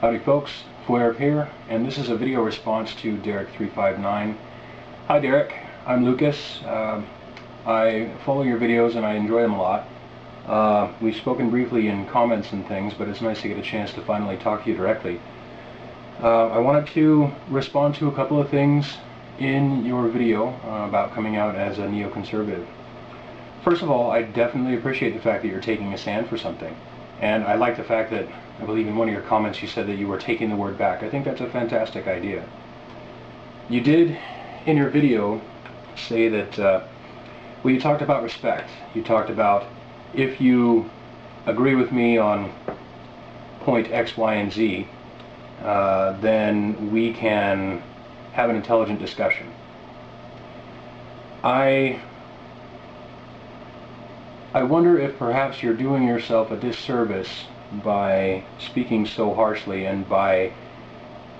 Howdy folks, Foyer here, and this is a video response to Deryk359. Hi Deryk, I'm Lucas. I follow your videos and I enjoy them a lot. We've spoken briefly in comments and things, but it's nice to get a chance to finally talk to you directly. I wanted to respond to a couple of things in your video about coming out as a neoconservative. First of all, I definitely appreciate the fact that you're taking a stand for something. And I like the fact that, I believe in one of your comments you said that you were taking the word back. I think that's a fantastic idea. You did, in your video, say that, well, you talked about respect. You talked about if you agree with me on point X, Y, and Z, then we can have an intelligent discussion. I wonder if perhaps you're doing yourself a disservice by speaking so harshly and by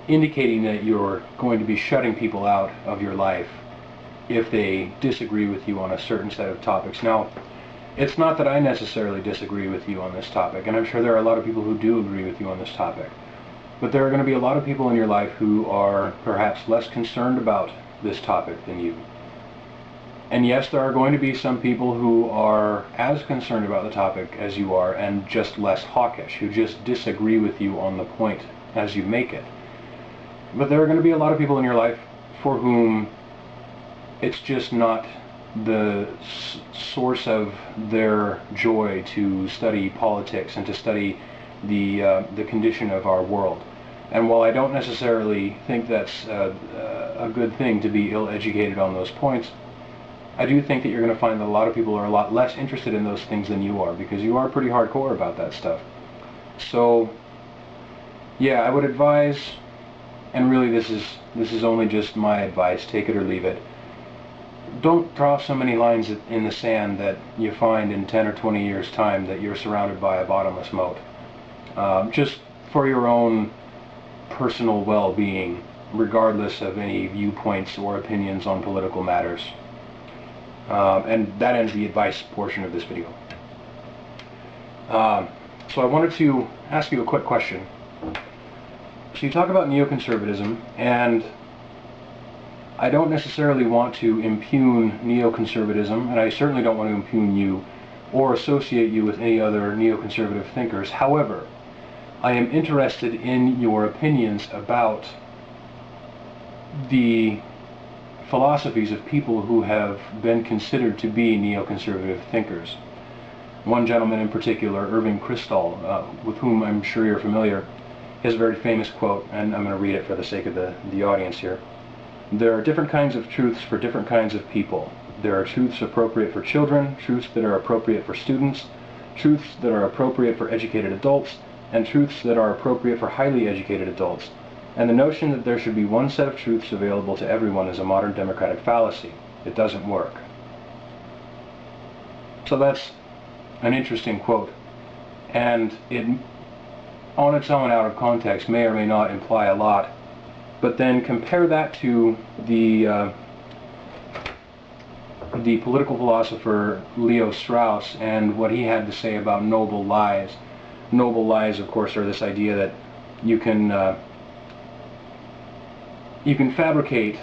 indicating that you're going to be shutting people out of your life if they disagree with you on a certain set of topics. Now, it's not that I necessarily disagree with you on this topic, and I'm sure there are a lot of people who do agree with you on this topic. But there are going to be a lot of people in your life who are perhaps less concerned about this topic than you. And yes, there are going to be some people who are as concerned about the topic as you are and just less hawkish, who just disagree with you on the point as you make it. But there are going to be a lot of people in your life for whom it's just not the source of their joy to study politics and to study the condition of our world. And while I don't necessarily think that's a good thing to be ill-educated on those points, I do think that you're going to find that a lot of people are a lot less interested in those things than you are, because you are pretty hardcore about that stuff. So, yeah, I would advise, and really this is only just my advice, take it or leave it. Don't draw so many lines in the sand that you find in 10 or 20 years' time that you're surrounded by a bottomless moat. Just for your own personal well-being, regardless of any viewpoints or opinions on political matters. And that ends the advice portion of this video. So I wanted to ask you a quick question. So you talk about neoconservatism, and I don't necessarily want to impugn neoconservatism, and I certainly don't want to impugn you or associate you with any other neoconservative thinkers. However, I am interested in your opinions about the philosophies of people who have been considered to be neoconservative thinkers. One gentleman in particular, Irving Kristol, with whom I'm sure you're familiar, has a very famous quote, and I'm going to read it for the sake of the audience here. There are different kinds of truths for different kinds of people. There are truths appropriate for children, truths that are appropriate for students, truths that are appropriate for educated adults, and truths that are appropriate for highly educated adults. And the notion that there should be one set of truths available to everyone is a modern democratic fallacy. It doesn't work. So that's an interesting quote. And it, on its own, out of context, may or may not imply a lot. But then compare that to the political philosopher Leo Strauss and what he had to say about noble lies. Noble lies, of course, are this idea that you can fabricate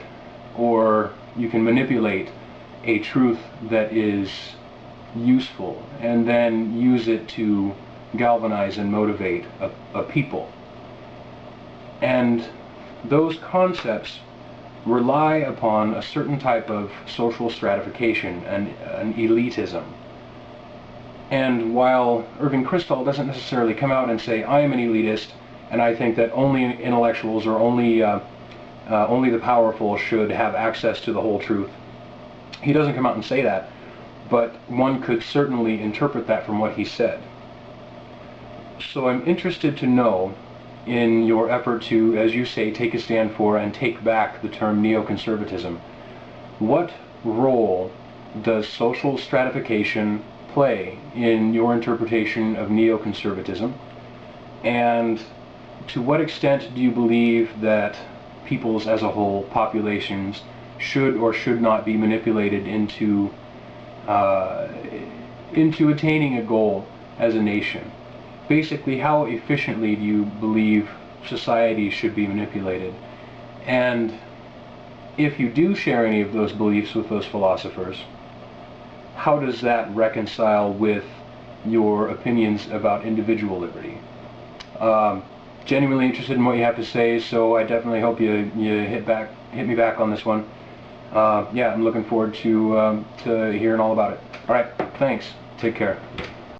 or you can manipulate a truth that is useful and then use it to galvanize and motivate a people. And those concepts rely upon a certain type of social stratification and an elitism. And while Irving Kristol doesn't necessarily come out and say, I am an elitist and I think that only intellectuals or only the powerful should have access to the whole truth. He doesn't come out and say that, but one could certainly interpret that from what he said. So I'm interested to know, in your effort to, as you say, take a stand for and take back the term neoconservatism, what role does social stratification play in your interpretation of neoconservatism? And to what extent do you believe that peoples as a whole, populations, should or should not be manipulated into attaining a goal as a nation? Basically, how efficiently do you believe society should be manipulated. And if you do share any of those beliefs with those philosophers, how does that reconcile with your opinions about individual liberty? Genuinely interested in what you have to say, so I definitely hope you hit me back on this one. Yeah, I'm looking forward to hearing all about it. All right, thanks. Take care.